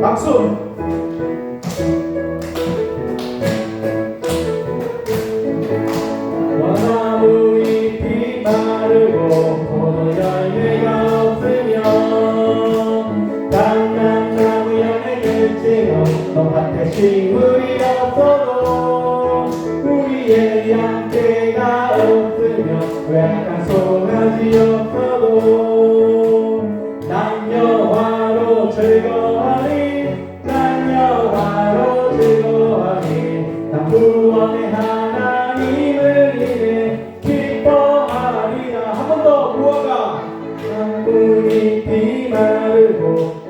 박수. 와나무 잎이 마르고 포도 열매가 없으면 감람나무 열매 맺지고 밭에 식물이 없어도 우리의 양떼가 없으면 외양간 송아지 없어도 난 여호와로 즐거워하리 난 여호와로 즐거워하리 난 구원의 하나님을 인해 기뻐하리라. 한 번 더 무화과 나뭇잎이 마르고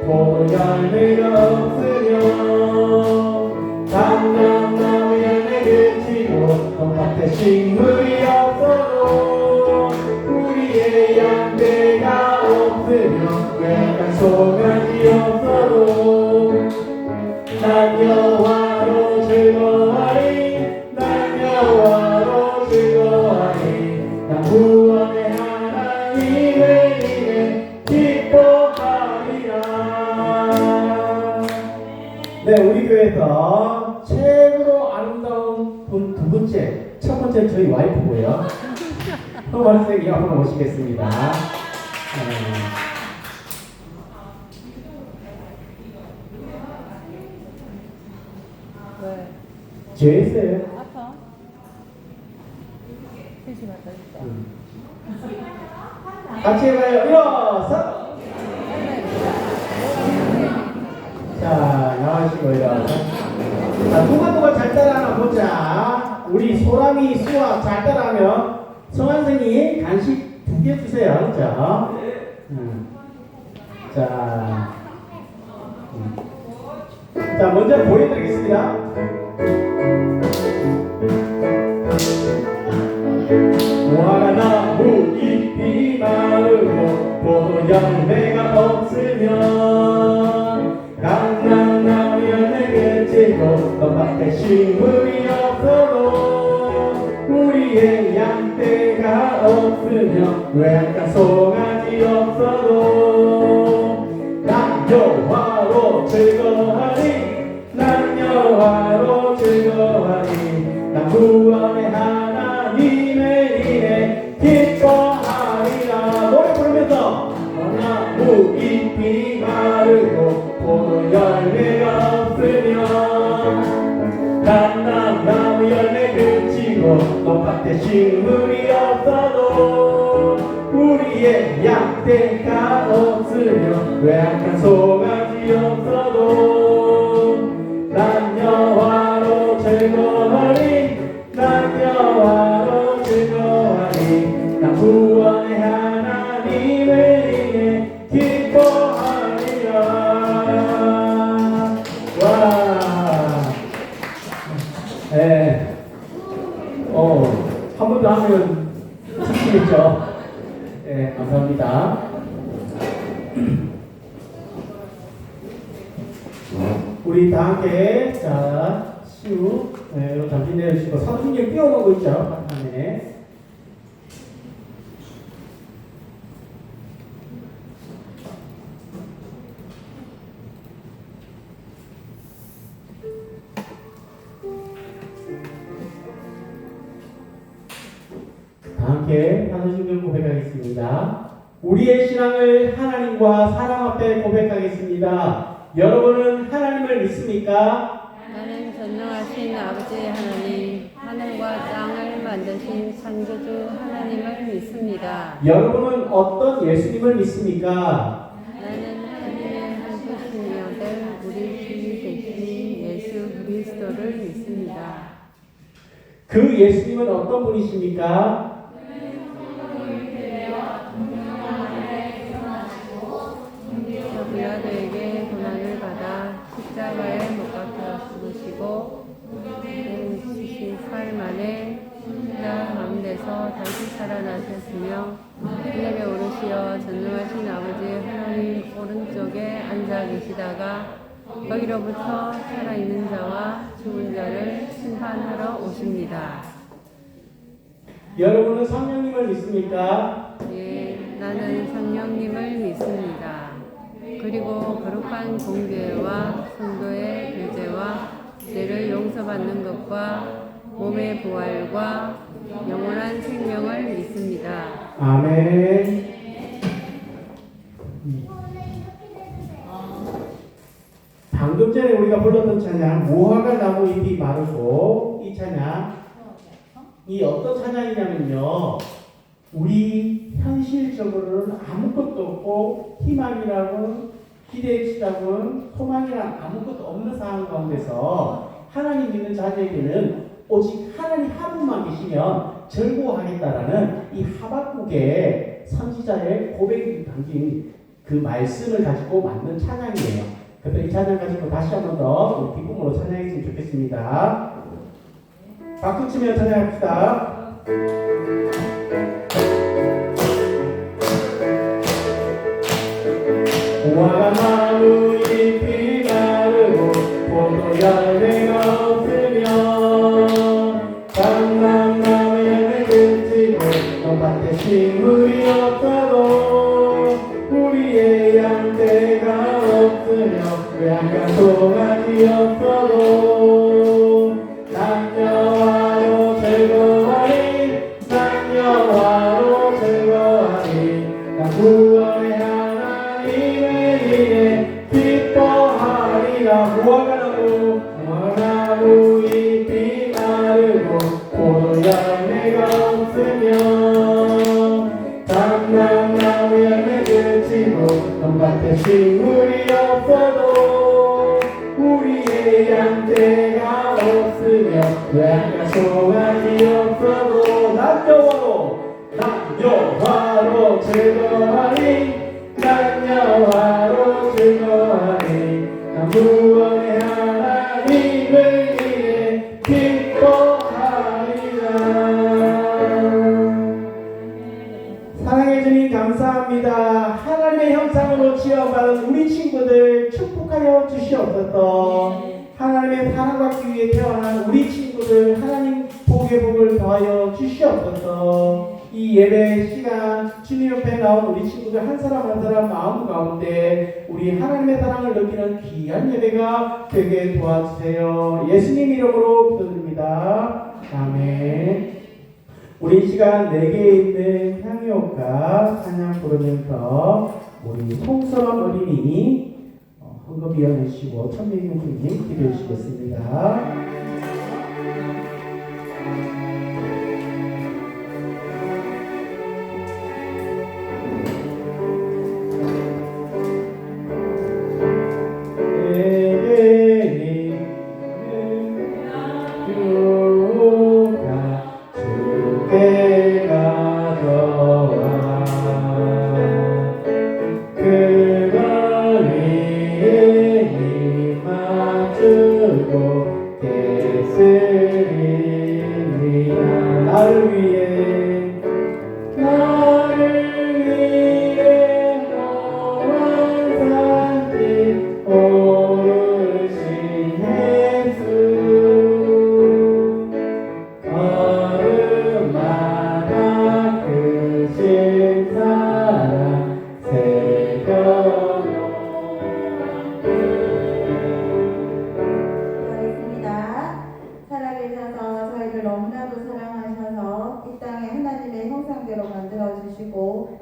포도 열매가 없으면 감람나무 열매 그치고 밭에 식물이 없어도 우리의 양떼가 없으면 외양간 송아지 없어도 난 여호와로 즐거워하리 난 여호와로 즐거워하리 난 구원의 하나님을 인해 기뻐하리라. 네, 우리 교회에서 최고로 아름다운 분 두 번째, 첫 번째는 저희 와이프고요. 허만생이 앞으로 모시겠습니다. 왜? 죄했어요. 아파? 휴지 갖다 줄까? 같이 해봐요. 일어서. 자, 나와주시고 일어서. 자, 누가 잘 따라하나 보자. 우리 소람이 수아 잘 따라하면 성환생이 간식 2개 주세요. 자, 자, 먼저 보여드리겠습니다. 무화과나무 잎이 마르고 포도 열매가 없으면 감람나무 열매 그치고 밭에 식물이 없어도 우리의 양떼가 없으면 외양간 송아지 없어도 난 여호와로 즐거워하리 난 여호와로 즐거워하리 난 구원의 하나님을 인해 기뻐하리라. 노래 부르면서 나무 잎이 마르고 포도 열매가 없으면 감람나무 열매 그치고 밭에 식물이 없어도 우리의 양떼가 없으면 외양간 송아지 없어도 난 여호와로 즐거워하리 난 여호와로 즐거워하리 난 구원의 하나님을 인해 기뻐하리라. 와, 네, 한 번 더 하면 지치겠죠. 네, 감사합니다. 우리 다 함께 자 시우 잠시 내려주시고 삼순절 끼워놓고 있죠. 화면에. 다 함께 삼순절 고백하겠습니다. 우리의 신앙을 하나님과 사람 앞에 고백하겠습니다. 여러분은 하나님을 믿습니까? 나는 전능하신 아버지 하나님, 하늘과 땅을 만드신 창조주 하나님을 믿습니다. 여러분은 어떤 예수님을 믿습니까? 나는 하나님의 한 분이신 아들, 우리 주 대신 예수 그리스도를 믿습니다. 그 예수님은 어떤 분이십니까? 저비아들에게 고난을 받아 십자가에 못 박혀 죽으시고 지신 사흘 만에 십자 가운데서 다시 살아나셨으며 하늘에 오르시어 전능하신 아버지 하나님 오른쪽에 앉아 계시다가 거기로부터 살아있는 자와 죽은 자를 심판하러 오십니다. 여러분은 성령님을 믿습니까? 예, 나는 성령님을 믿습니다. 그리고 거룩한 공교회와 성도의 교제와 죄를 용서받는 것과 몸의 부활과 영원한 생명을 믿습니다. 아멘. 방금 전에 우리가 불렀던 찬양 무화과 나무 잎이 마르고 이 찬양 이 어떤 찬양이냐면요 우리 현실적으로는 아무것도 없고 희망이라고 기대치라고 소망이랑 아무것도 없는 상황 가운데서 하나님 믿는 자녀에게는 오직 하나님 한 분만 계시면 절구하겠다라는 이 하박국의 선지자의 고백이 담긴 그 말씀을 가지고 만든 찬양이에요. 그래서 이 찬양 가지고 다시 한 번 더 기쁨으로 찬양했으면 좋겠습니다. 박수 치며 찬양합시다. 무화과 나무 잎이 마르고 포도 열매가 없으며 감람나무에 그치고 논밭에 식물이 없어도 우리의 양떼가 없으며 외양간 송아지 없어도 남녀와로 즐거워하리 남녀와로 즐거워하리 나 구원의 하나님의 일에 기뻐하리라. 무화과나무 잎이 마르고 포도 열매가 없으며 감람나무 열매 그치고 논밭에 식물이 없어도 우리의 양떼가 없으며 외양간 송아지 없어도 남녀와로 즐거워하리 남녀와로 즐거워하리 나 구원의 하나님을 위해 기뻐하리라. 사랑해 주님 감사합니다. 하나님의 형상으로 지어받은 우리 친구들 축복하여 주시옵소서. 하나님의 사랑받기 위해 태어난 우리 친구들 하나님 복의 복을 더하여 주시옵소서. 이 예배 시간 주님 옆에 나온 우리 친구들 한 사람 한 사람 마음 가운데 우리 하나님의 사랑을 느끼는 귀한 예배가 되게 도와주세요. 예수님 이름으로 기도드립니다. 아멘. 우리 시간 4개에 있는 향유옥과 찬양 부르면서 우리 송서람 어린이 헌금위원 해주시고 천민경 선생님 기도해 주시겠습니다.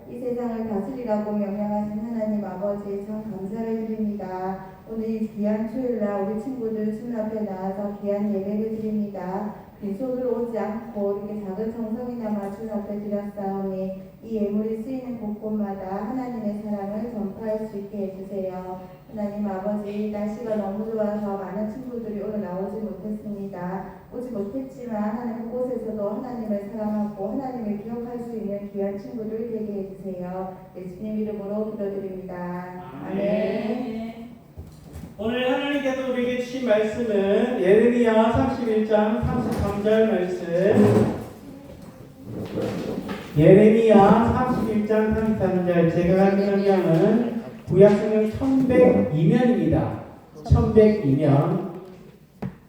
이 세상을 다스리라고 명령하신 하나님 아버지 참 감사를 드립니다. 오늘 이 귀한 주일날 우리 친구들 주님 앞에 나와서 귀한 예배를 드립니다. 빈손으로 오지 않고 이렇게 작은 정성이나마 주님 앞에 드렸사오니 이 예물이 쓰이는 곳곳마다 하나님의 사랑을 전파할 수 있게 해주세요. 하나님 아버지, 날씨가 너무 좋아서 많은 친구들이 오늘 나오지 못했습니다. 오지 못했지만 하나님 그곳에서도 하나님을 사랑하고 하나님을 기억할 수 있는 귀한 친구들 되게 해주세요. 예수님 이름으로 기도드립니다. 아멘. 오늘 하나님께서 우리에게 주신 말씀은 예레미야 31장 33절 말씀. 예레미야 31장 33절. 제가 가진 성경은 구약성경 1102면입니다. 1102면.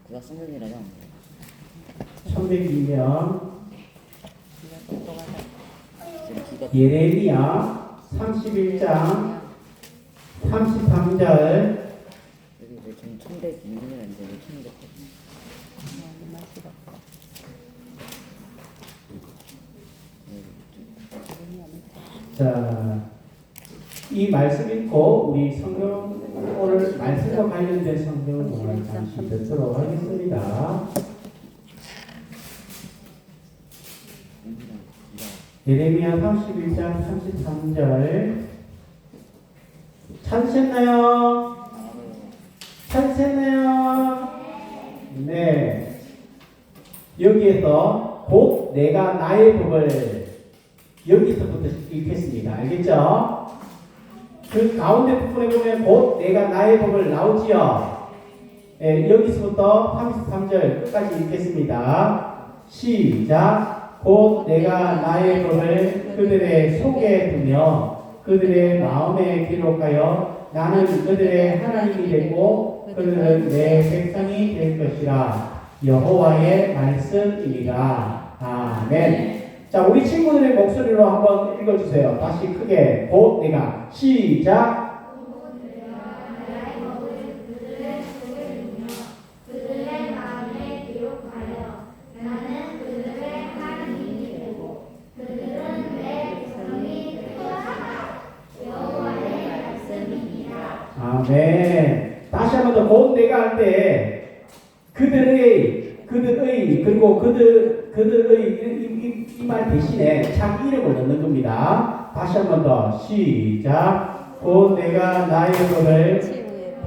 구약성경이라요. 1102면. 예레미야 31장 33절. 여기 왜 지금 1106년 안 돼? 왜 1100? 자, 이 말씀 읽고 우리 성경 오늘 말씀과 관련된 성경을 잠시 듣도록 하겠습니다. 예레미야 31장 33절. 찾으셨나요? 찾으셨나요? 네. 여기에서 곧 내가 나의 법을 여기서부터 읽겠습니다. 알겠죠? 그 가운데 부분에 보면 곧 내가 나의 법을 나오지요. 예, 여기서부터 33절 끝까지 읽겠습니다. 시작. 곧 내가 나의 법을 그들의 속에 두며 그들의 마음에 기록하여 나는 그들의 하나님이 되고 그들은 내 백성이 될 것이라. 여호와의 말씀이니라. 아멘. 자, 우리 친구들의 목소리로 한번 읽어주세요. 다시 크게. 곧 내가. 시작. 아멘. 다시 한 번 더. 곧 내가 할 때 그들의 그리고 그들의 이 말 대신에 자기 이름을 넣는 겁니다. 다시 한 번 더. 시작. 곧 내가 나의 법을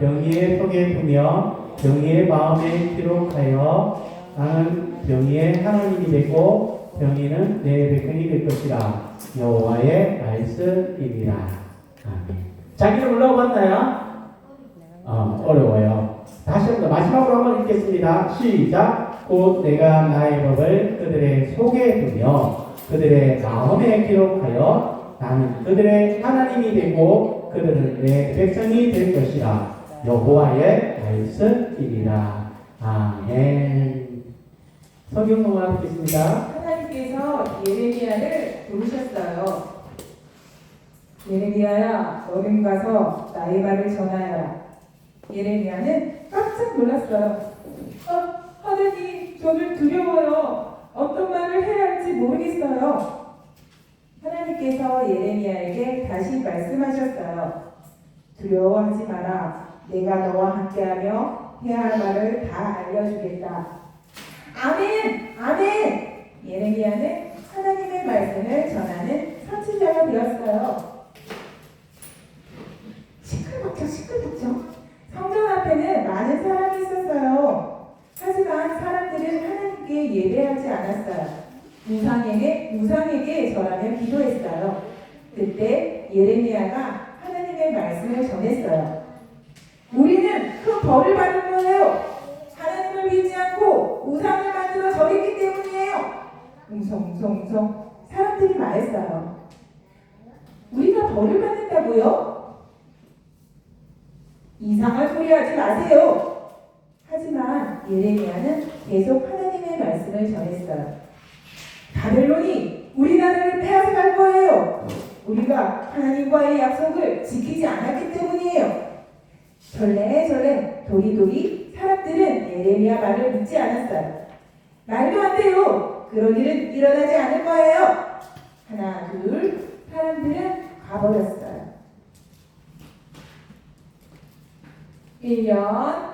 병이의 속에 두며 병이의 마음에 기록하여 나는 병이의 하나님이 되고 병이는 내 백성이 될 것이라. 여호와의 말씀이니라. 아멘. 자기 이름 올라왔나요? 어려워요. 다시 한번 마지막으로 한번 읽겠습니다. 시작. 곧 내가 나의 법을 그들의 속에 두며 그들의 마음에 기록하여 나는 그들의 하나님이 되고 그들은 내 백성이 될 것이라. 여호와의 말씀이니라. 아멘. 성경 동화 듣겠습니다. 하나님께서 예레미야를 부르셨어요. 예레미야야, 너는 가서 나의 말을 전하여라. 예레미야는 깜짝 놀랐어요. 하나님, 저는 두려워요. 어떤 말을 해야 할지 모르겠어요. 하나님께서 예레미야에게 다시 말씀하셨어요. 두려워하지 마라. 내가 너와 함께하며 해야 할 말을 다 알려주겠다. 아멘! 아멘! 예레미야는 하나님의 말씀을 전하는 선지자가 되었어요. 시끌벅적. 성전 앞에는 많은 사람이 있었어요. 하지만 사람들은 하나님께 예배하지 않았어요. 우상에게 절하며 기도했어요. 그때 예레미야가 하나님의 말씀을 전했어요. 우리는 큰 벌을 받은 거예요. 하나님을 믿지 않고 우상을 만들어 절했기 때문이에요. 웅성웅성 사람들이 말했어요. 우리가 벌을 받는다고요? 이상한 소리 하지 마세요. 하지만 예레미야는 계속 하나님의 말씀을 전했어요. 바벨론이 우리나라를 빼앗아갈 거예요. 우리가 하나님과의 약속을 지키지 않았기 때문이에요. 절레 도리도리 사람들은 예레미야 말을 믿지 않았어요. 말도 안 돼요. 그런 일은 일어나지 않을 거예요. 하나, 둘, 사람들은 가버렸어요. 1년,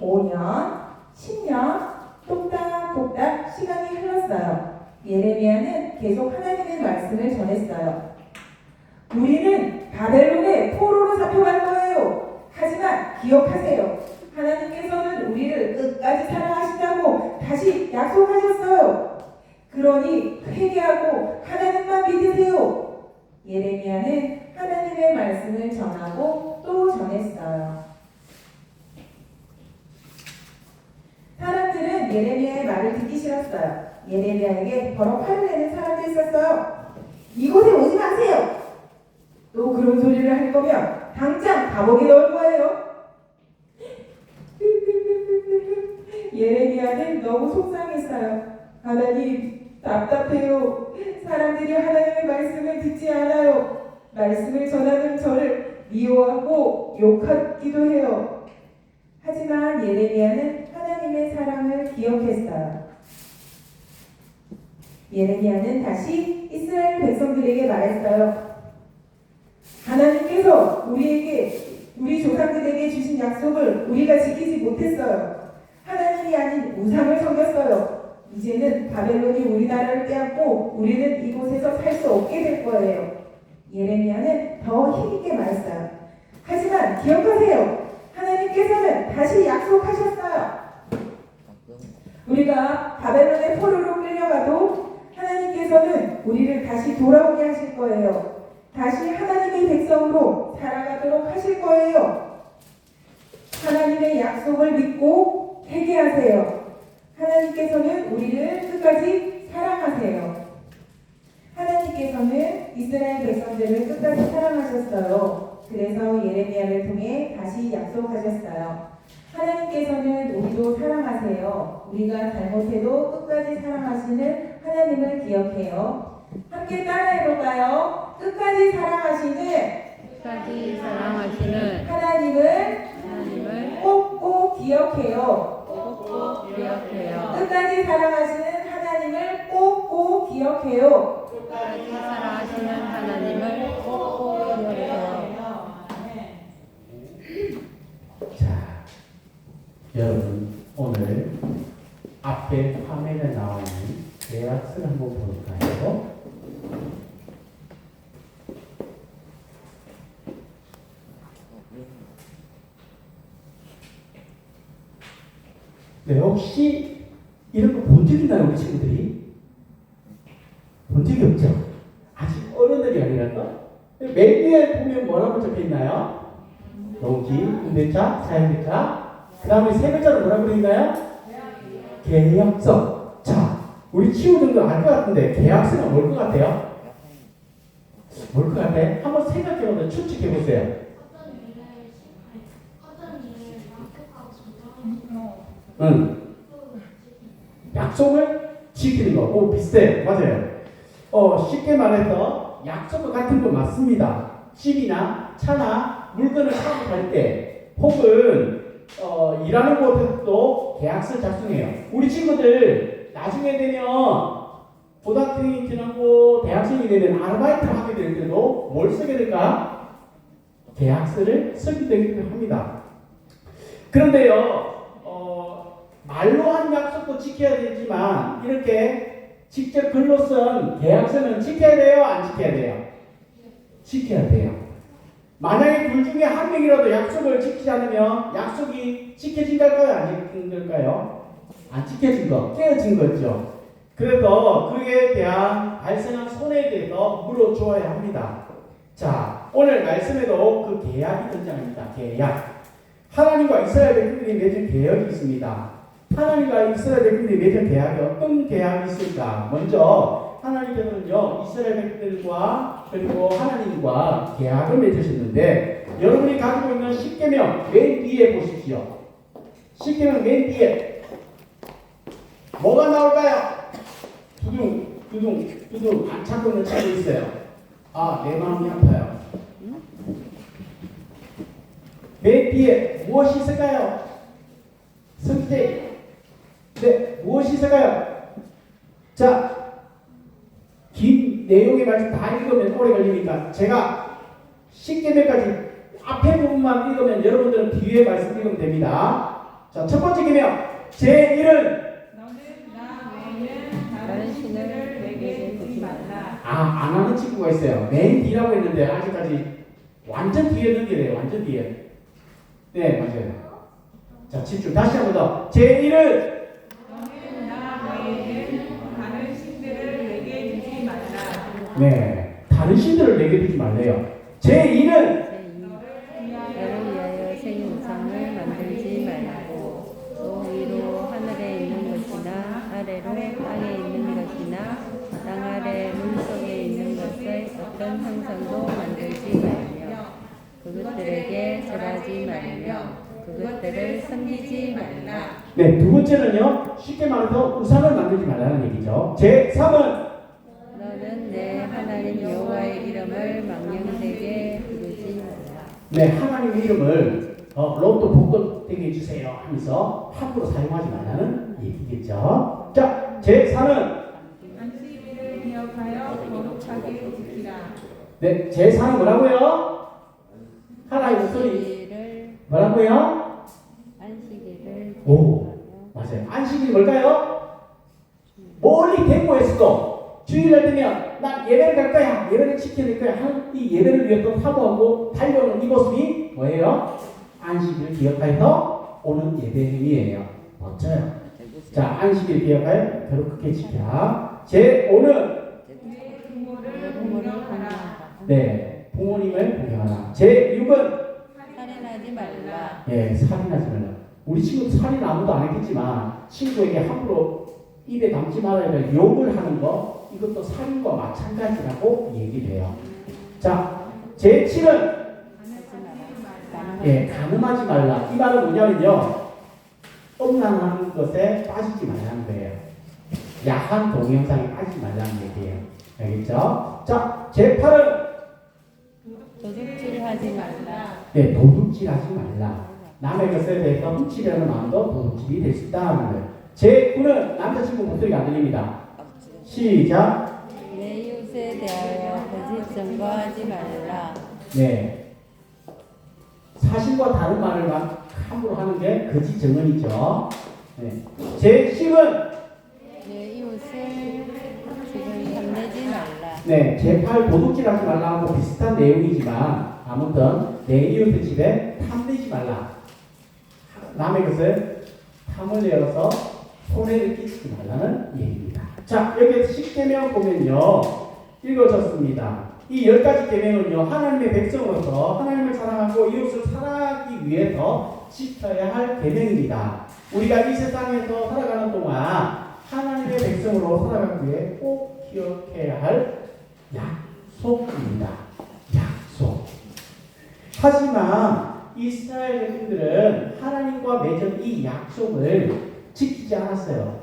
5년, 10년, 똑딱 시간이 흘렀어요. 예레미야는 계속 하나님의 말씀을 전했어요. 우리는 바벨론의 포로로 잡혀갈 거예요. 하지만 기억하세요. 하나님께서는 우리를 끝까지 사랑하신다고 다시 약속하셨어요. 그러니 회개하고 하나님만 믿으세요. 예레미야는 하나님의 말씀을 전하고 또 전했어요. 사람들은 예레미야의 말을 듣기 싫었어요. 예레미야에게 버럭 화를 내는 사람도 있었어요. 이곳에 오지 마세요. 또 그런 소리를 할 거면 당장 감옥에 넣을 거예요. 예레미야는 너무 속상했어요. 하나님, 답답해요. 사람들이 하나님의 말씀을 듣지 않아요. 말씀을 전하는 저를 미워하고 욕하기도 해요. 하지만 예레미야는 하나님의 사랑을 기억했어요. 예레미야는 다시 이스라엘 백성들에게 말했어요. 하나님께서 우리 조상들에게 주신 약속을 우리가 지키지 못했어요. 하나님이 아닌 우상을 섬겼어요. 이제는 바벨론이 우리나라를 빼앗고 우리는 이곳에서 살 수 없게 될 거예요. 예레미야는 더 힘있게 말했어요. 하지만 기억하세요. 하나님께서는 다시 약속하셨어요. 우리가 바벨론의 포로로 끌려가도 하나님께서는 우리를 다시 돌아오게 하실 거예요. 다시 하나님의 백성으로 살아가도록 하실 거예요. 하나님의 약속을 믿고 회개하세요. 하나님께서는 우리를 끝까지 사랑하세요. 하나님께서는 이스라엘 백성들을 끝까지 사랑하셨어요. 그래서 예레미야를 통해 다시 약속하셨어요. 하나님께서는 우리도 사랑하세요. 우리가 잘못해도 끝까지 사랑하시는 하나님을 기억해요. 함께 따라해볼까요? 끝까지 사랑하시는 하나님을 꼭꼭 기억해요. 꼭꼭 기억해요. 끝까지 사랑하시는 하나님을 꼭꼭 기억해요. 끝까지 사랑하시는 하나님을 꼭꼭 기억해요. 자, 여러분 오늘 앞에 화면에 나와 있는 계약서를 한번 볼까요? 네, 혹시 이런 거 본 적 있나요, 우리 친구들이? 본 적이 없죠? 아직 어른들이 아니라서? 맨 위에 보면 뭐라고 적혀 있나요? 동기, 임대차, 사용대차. 그 다음에 세 글자로 뭐라고 되어 있나요? 계약서. 자, 우리 친구들도 알 것 같은데 계약서가 뭘 것 같아요? 뭘 것 같아? 한번 생각해보세요. 추측해보세요. 약속을 지키는 거. 오, 비슷해요. 맞아요. 쉽게 말해서 약속과 같은 거 맞습니다. 집이나 차나 물건을 사고 갈 때, 혹은 일하는 곳에서도 계약서를 작성해요. 우리 친구들 나중에 되면 고등학생이 지나고 대학생이 되면 아르바이트를 하게 될 때도 뭘 쓰게 될까? 계약서를 쓰게 되기도 합니다. 그런데요, 말로 한 약속도 지켜야 되지만 이렇게 직접 글로 쓴 계약서는 지켜야 돼요? 안 지켜야 돼요? 지켜야 돼요. 만약에 둘 중에 한 명이라도 약속을 지키지 않으면 약속이 지켜진 걸까요? 안 지켜진 걸까요? 안 지켜진 거, 깨어진 거죠. 그래서 그에 대한 발생한 손해에 대해서 물어줘야 합니다. 자, 오늘 말씀에도 그 계약이 등장합니다. 계약. 하나님과 이스라엘 백성들이 맺은 계약이 있습니다. 하나님과 이스라엘 백성들이 맺은 계약이 어떤 계약이 있을까? 먼저 하나님께서는요, 이스라엘 백성들과 그리고 하나님과 계약을 맺으셨는데, 여러분이 가지고 있는 십계명 맨 뒤에 보십시오. 십계명 맨 뒤에 뭐가 나올까요? 두둥 안 찾고 있는 친구 있어요. 아, 내 마음이 아파요. 맨 뒤에 무엇이 있을까요? 성제. 네, 무엇이 있을까요? 자, 긴 내용의 말씀 다 읽으면 오래 걸리니까 제가 10계명까지 앞에 부분만 읽으면 여러분들은 뒤에 말씀 읽으면 됩니다. 자, 첫 번째 계명 제1은 다른 신을 내게 두지 말라. 안 하는 친구가 있어요. 맨 뒤라고 했는데 아직까지 완전 뒤에 넘기래요. 완전 뒤에. 네, 맞아요. 자, 집중. 다시 한 번 더. 제1은 다른 신들을 내게 두지 말라. 네, 다른 신들을 내게 두지 말래요. 제2는 너를 위하여 생우상을 만들지 말고 또 위로 하늘에 있는 것이나 아래로 땅에 있는 것이나 땅 아래 물속에 있는 것을 어떤 형상도 만들지 말며 그것들에게 절하지 말며 그것들을 섬기지 말라. 네, 두 번째는요. 쉽게 말해서 우상을 만들지 말라는 얘기죠. 제3은 너는 내 하나님 여호와의 이름을 망령되게 부르지 말라. 네, 하나님의 이름을 로또 복권 되게 해주세요 하면서 함부로 사용하지 말라는 얘기겠죠. 자, 제4는 안식일을 기억하여 거룩하게 지키라. 네, 제4는 뭐라고요? 하나의 목소리 안식일을 뭐라고요? 안식일을 오, 맞아요. 안식일이 뭘까요? 멀리 대구에서도 주일날 되면 난 예배를 갈 거야, 예배를 지켜낼 거야 하는 이 예배를 위해서 사모하고 달려오는 이 모습이 뭐예요? 안식일을 기억하여서 오는 예배 행위예요. 멋져요. 자, 안식일 기억하여 거룩하게 지켜라. 제5는 내 부모를 공경하라. 네, 부모님을 공경하라. 제6은 살인하지 말라. 예, 살인하지 말라. 우리 친구 살인 아무도 안 했겠지만 친구에게 함부로 입에 담지 말아야 될 욕을 하는 거 이것도 살인과 마찬가지라고 얘기를 해요. 자, 제7은 예, 가늠하지 말라. 이 말은 뭐냐면요, 음란한 것에 빠지지 말라는 거예요. 야한 동영상에 빠지지 말라는 얘기예요. 알겠죠? 자, 제8은 도둑질하지 말라. 네, 도둑질하지 말라. 남의 것에 대해서 훔치려는 마음도 도둑질이 될 수 있다는 거예요. 제9는 남자친구 목소리가 안 들립니다. 시작. 내 이웃에 대하여 거짓 증거하지 말라. 네. 사실과 다른 말을 막 함부로 하는 게 거짓 증언이죠. 네. 제10은 내 이웃을 지금 탐내지 말라. 네, 제8 도둑질하지 말라하고 비슷한 내용이지만 아무튼 내 이웃의 집에 탐내지 말라. 남의 것을 탐을 내어서 손해를 끼치지 말라는 얘기입니다. 자, 여기 10계명 보면요, 읽어졌습니다. 이 10가지 계명은요, 하나님의 백성으로서 하나님을 사랑하고 이웃을 사랑하기 위해서 지켜야 할 계명입니다. 우리가 이 세상에서 살아가는 동안 하나님의 백성으로 살아가기 위해 꼭 기억해야 할 약속입니다. 약속. 하지만 이스라엘 백성들은 하나님과 맺은 이 약속을 지키지 않았어요.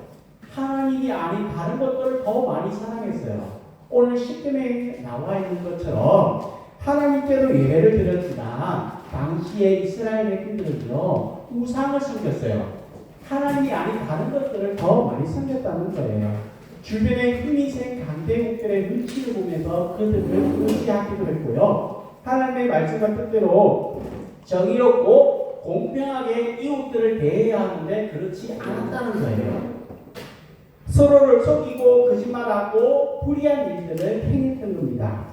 하나님이 아닌 다른 것들을 더 많이 사랑했어요. 오늘 10계명에 나와 있는 것처럼 하나님께도 예배를 드렸지만 당시에 이스라엘 백성들은요, 우상을 섬겼어요. 하나님이 아닌 다른 것들을 더 많이 섬겼다는 거예요. 주변의 힘이 센 강대국들의 눈치를 보면서 그들을 의지하기도 했고요. 하나님의 말씀과 뜻대로 정의롭고 공평하게 이웃들을 대해야 하는데 그렇지 않았다는 거예요. 서로를 속이고 거짓말하고 불의한 일들을 행했던 겁니다.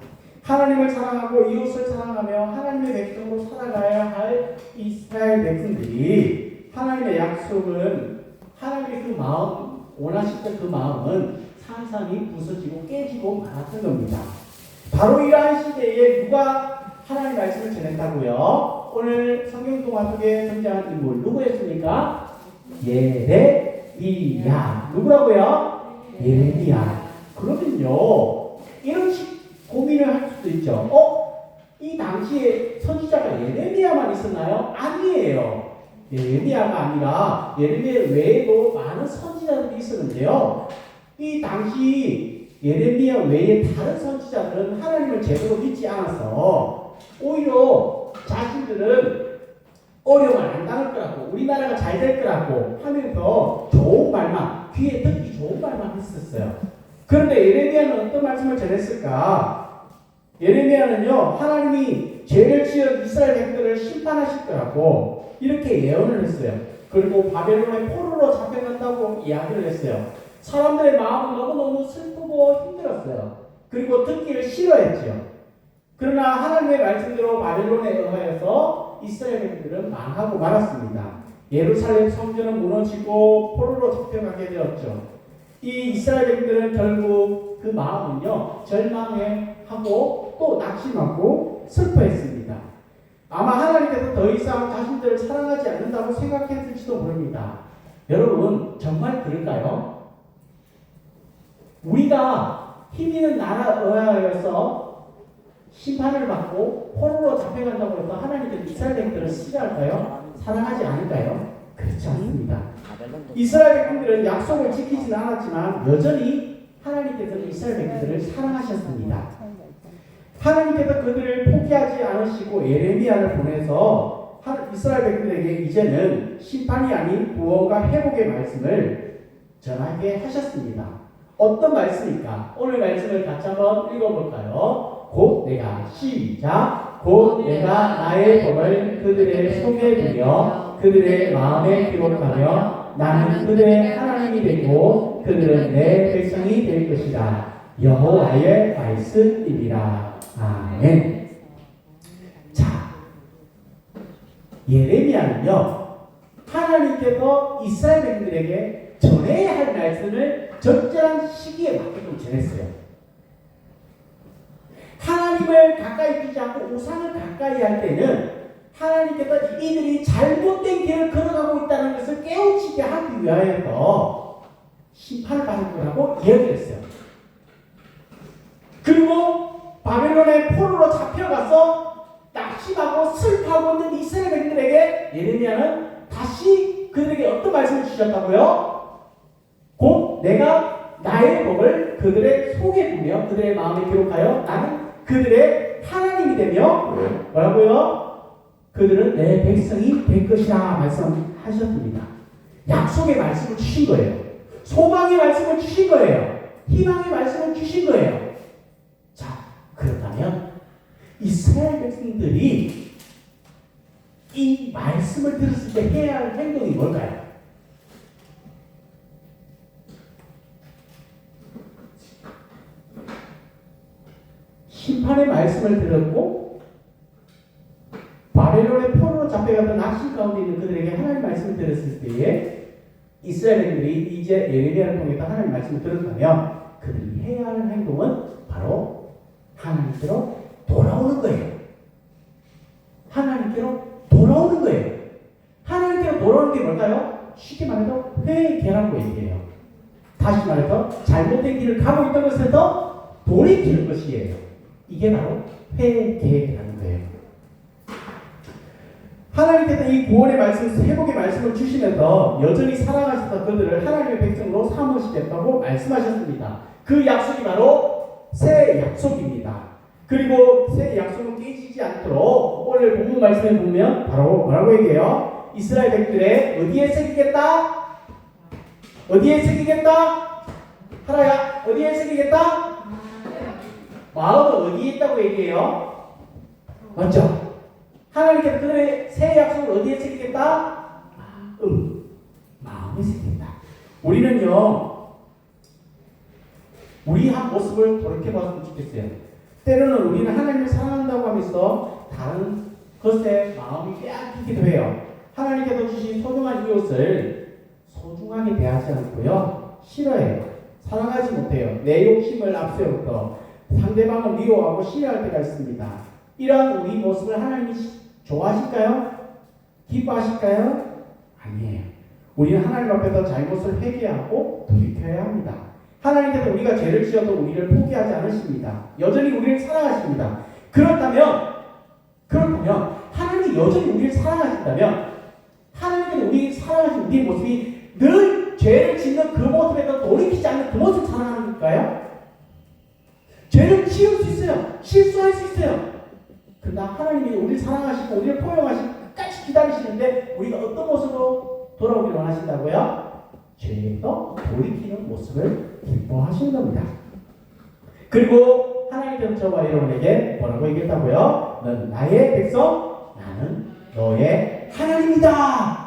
하나님을 사랑하고 이웃을 사랑하며 하나님의 백성으로 살아가야 할 이스라엘 백성들이 하나님의 약속은 하나님의 그 마음, 원하시던 그 마음은 산산이 부서지고 깨지고 말았던 겁니다. 바로 이러한 시대에 누가 하나님의 말씀을 전했다고요? 오늘 성경 동화 속에 등장한 인물 누구였습니까? 예레미야. 누구라고요? 예레미야. 그러면요, 이런 고민을 할 수도 있죠. 이 당시에 선지자가 예레미야만 있었나요? 아니에요. 예레미야가 아니라 예레미야 외에도 많은 선지자들이 있었는데요. 이 당시 예레미야 외에 다른 선지자들은 하나님을 제대로 믿지 않아서 오히려 자신들은 어려움을 안 당할 거라고, 우리나라가 잘 될 거라고 하면서 좋은 말만, 귀에 듣기 좋은 말만 했었어요. 그런데 예레미야는 어떤 말씀을 전했을까? 예레미야는요, 하나님이 죄를 지은 이스라엘 백성들을 심판하실 거라고 이렇게 예언을 했어요. 그리고 바벨론의 포로로 잡혀간다고 이야기를 했어요. 사람들의 마음은 너무너무 슬프고 힘들었어요. 그리고 듣기를 싫어했죠. 그러나 하나님의 말씀대로 바벨론에 의하여서 이스라엘 백성들은 망하고 말았습니다. 예루살렘 성전은 무너지고 포로로 잡혀가게 되었죠. 이 이스라엘 백성들은 결국 그 마음은요, 절망하고 또 낙심하고 슬퍼했습니다. 아마 하나님께서 더 이상 자신들을 사랑하지 않는다고 생각했을지도 모릅니다. 여러분, 정말 그럴까요? 우리가 힘 있는 나라에 의하여서 심판을 받고 포로로 잡혀간다고 해서 하나님께서 이스라엘 백성들을 싫어할까요? 사랑하지 않을까요? 그렇지 않습니다. 이스라엘 백성들은 약속을 지키지는 않았지만 여전히 하나님께서는 이스라엘 백성들을 사랑하셨습니다. 하나님께서 그들을 포기하지 않으시고 예레미야를 보내서 이스라엘 백성들에게 이제는 심판이 아닌 구원과 회복의 말씀을 전하게 하셨습니다. 어떤 말씀입니까? 오늘 말씀을 같이 한번 읽어볼까요? 곧 내가 시작 곧 내가 나의 법을 그들의 속에 두며 그들의 마음에 기록하며 나는 그들의 하나님이 되고 그들은 내 백성이 될 것이다. 여호와의 말씀이니라. 아멘. 자, 예레미야는요, 하나님께서 이스라엘 백성들에게 전해야 할 말씀을 적절한 시기에 맞게끔 전했어요. 하나님을 가까이 두지 않고 우상을 가까이 할 때는 하나님께서 이들이 잘못된 길을 걸어가고 있다는 것을 깨우치게 하기 위하여 심판을 받을 거라고 이야기를 했어요. 그리고 바벨론의 포로로 잡혀가서 낙심하고 슬퍼하고 있는 이스라엘 백성들에게 예레미야는 다시 그들에게 어떤 말씀을 주셨다고요? 곧 내가 나의 법을 그들의 속에 두며 그들의 마음에 기록하여 나는 그들의 하나님이 되며 뭐라고요? 그들은 내 백성이 될 것이라 말씀하셨습니다. 약속의 말씀을 주신 거예요. 소망의 말씀을 주신 거예요. 희망의 말씀을 주신 거예요. 자, 그렇다면 이스라엘 백성들이 이 말씀을 들었을 때 해야 할 행동이 뭘까요? 심판의 말씀을 들었고 바벨론의 포로로 잡혀가던 낙심 가운데 있는 그들에게 하나님의 말씀을 들었을 때에 이스라엘인들이 이제 예레미야를 통해서 하나님의 말씀을 들었다면 그들이 해야 할 행동은 바로 하나님께로 돌아오는 거예요. 하나님께로 돌아오는 거예요. 하나님께로 돌아오는 게 뭘까요? 쉽게 말해서 회개라고 얘기해요. 다시 말해서 잘못된 길을 가고 있던 것에서 돌이키는 것이에요. 이게 바로 회개라는 거예요. 하나님께서 이 구원의 말씀, 회복의 말씀을 주시면서 여전히 사랑하셨던 그들을 하나님의 백성으로 삼으시겠다고 말씀하셨습니다. 그 약속이 바로 새 약속입니다. 그리고 새 약속은 깨지지 않도록 오늘 본문 말씀에 보면 바로 뭐라고 얘기해요? 이스라엘 백성들의 어디에 새기겠다? 어디에 새기겠다? 하나야, 어디에 새기겠다? 마음은 어디에 있다고 얘기해요? 맞죠? 하나님께서 그들의 새 약속을 어디에 새기겠다? 마음에 새긴다. 우리는요, 우리 한 모습을 돌이켜봤으면 좋겠어요. 때로는 우리는 하나님을 사랑한다고 하면서 다른 것에 마음이 빼앗기기도 해요. 하나님께서 주신 소중한 이웃을 소중하게 대하지 않고요, 싫어해요. 사랑하지 못해요. 내 욕심을 앞세우고 상대방을 미워하고 싫어할 때가 있습니다. 이러한 우리 모습을 하나님이 좋아하실까요? 기뻐하실까요? 아니에요. 우리는 하나님 앞에서 잘못을 회개하고 돌이켜야 합니다. 하나님께서 우리가 죄를 지어도 우리를 포기하지 않으십니다. 여전히 우리를 사랑하십니다. 그렇다면 하나님이 여전히 우리를 사랑하신다면 하나님께서 우리 사랑하신 우리의 모습이 늘 죄를 짓는 그 모습에서 돌이키지 않는 그 모습을 사랑하는 걸까요? 죄를 지을 수 있어요. 실수할 수 있어요. 그러나 하나님이 우리를 사랑하시고 우리를 포용하시고 끝까지 기다리시는데 우리가 어떤 모습으로 돌아오기를 원하신다고요? 죄에서 돌이키는 모습을 기뻐하시는 겁니다. 그리고 하나님께서 저와 여러분에게 뭐라고 얘기했다고요? 넌 나의 백성, 나는 너의 하나님이다.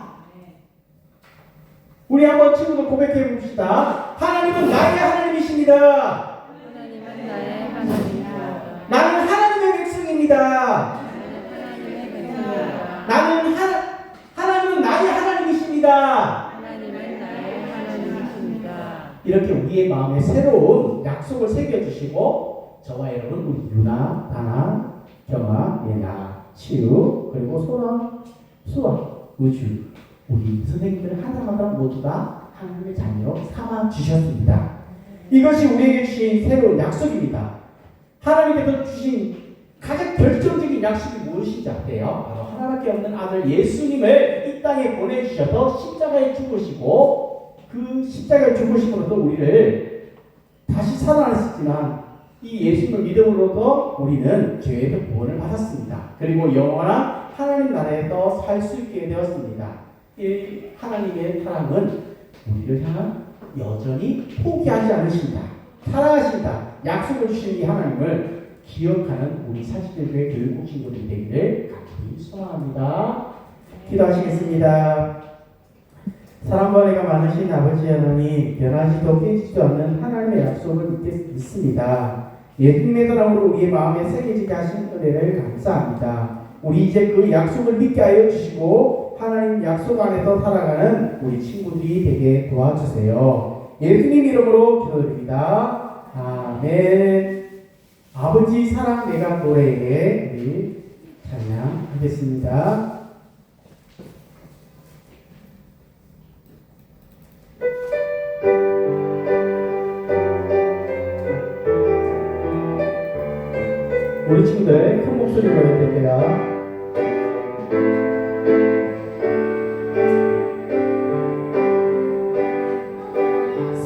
우리 한번 친구들 고백해 봅시다. 하나님은 나의 하나님이십니다. 하나님은 나의 하나님이다. 나는 하나님의 백성입니다. 하나님은 나의 하나님이십니다. 하나님은 나의 하나님이십니다. 이렇게 우리의 마음에 새로운 약속을 새겨주시고 저와 여러분, 우리 유나, 다나, 경아, 예나, 치유, 그리고 소라, 수아, 우주, 우리 선생님들 하나마다 모두 다 하나님의 자녀로 삼아주셨습니다. 이것이 우리에게 주신 새로운 약속입니다. 하나님께서 주신 가장 결정적인 약속이 무엇인지 아세요? 바로 하나밖에 없는 아들 예수님을 이 땅에 보내주셔서 십자가에 죽으시고 그 십자가에 죽으심으로써 우리를 다시 살아나셨지만 이 예수님을 믿음으로도 우리는 죄에서 구원을 받았습니다. 그리고 영원한 하나님 나라에서 살 수 있게 되었습니다. 이 하나님의 사랑은 우리를 향한 여전히 포기하지 않으신다. 사랑하신다. 약속을 주신 이 하나님을 기억하는 우리 사시대교회 교육국 친구들이 되기를 간절히 소망합니다. 기도하시겠습니다. 사랑과 은혜가 많으신 아버지 하나님, 변하지도 깨지지도 않는 하나님의 약속을 믿습니다. 예수님의 사랑으로 우리의 마음에 새겨지게 하신 은혜를 감사합니다. 우리 이제 그 약속을 믿게 하여 주시고 하나님 약속 안에서 살아가는 우리 친구들이 되게 도와주세요. 예수님 이름으로 기도드립니다. 아멘. 아버지 사랑 내가 노래에 우리 찬양하겠습니다. 우리 친구들 큰 목소리로 해야 될게요.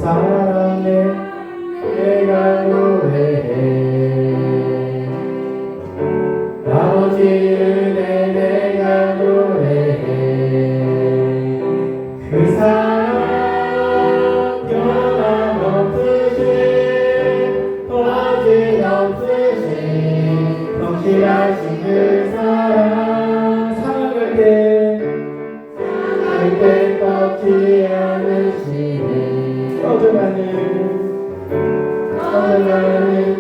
사랑해 내가 노래해 아버지 은혜 내가 노래해 그 사랑 변함없으신 거짓없으신 성실하신 그 사랑 사랑할 때 꺾지 않으시네 꺼져가는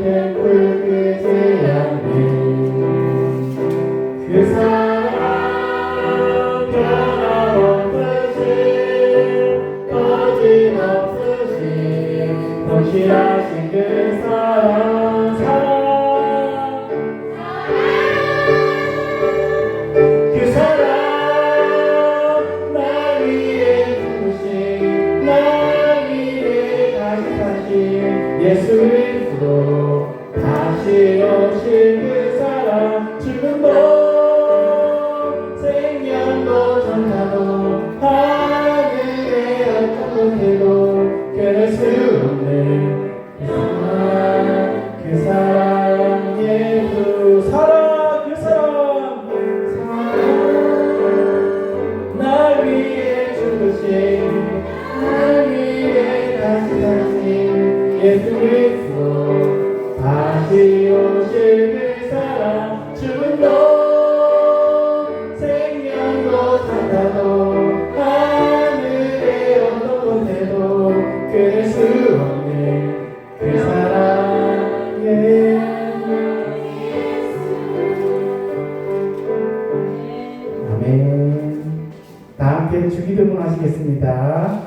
tempur 끄지 않는 그 사랑 변함없으신 거짓없으신 성실하신 그 사랑 그 사랑 날 위해 죽으신 날 위해 다시 사신 예수 그리스도 다시 오신 그 사랑 죽음도 생명도 천사도 하늘의 어떤 것에도 끊을 수 없는 그 사랑 예수 사랑 그 사랑 날 위해 죽으신 날 위해 다시 사신 예수 그리스도 다시 오실 그 사랑 죽음도 생명도 천사도 하늘의 어떤 곳에도 끊을 수 없는 그 사랑 아멘. 다 함께 주기도문 하시겠습니다.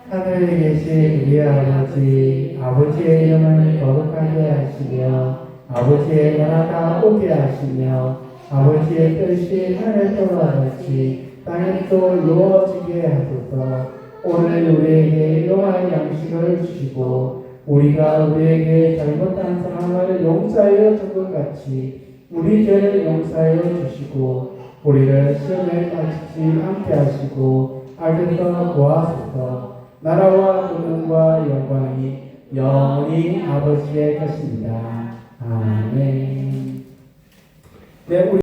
하늘에 계신 우리 아버지, 아버지의 이름을 거룩하게 하시며 아버지의 나라가 오게 하시며 아버지의 뜻이 하늘에서와 같이 땅에도 이루어지게 하소서. 오늘 우리에게 일용할 양식을 주시고 우리가 우리에게 잘못한 사람을 용서하여 준 것 같이 우리 죄를 용서하여 주시고 우리를 시험에 빠지지 않게 하시고 악에서 구하소서. 나라와 권능과 영광이 영원히 아버지의 것입니다. 아멘. 네, 우리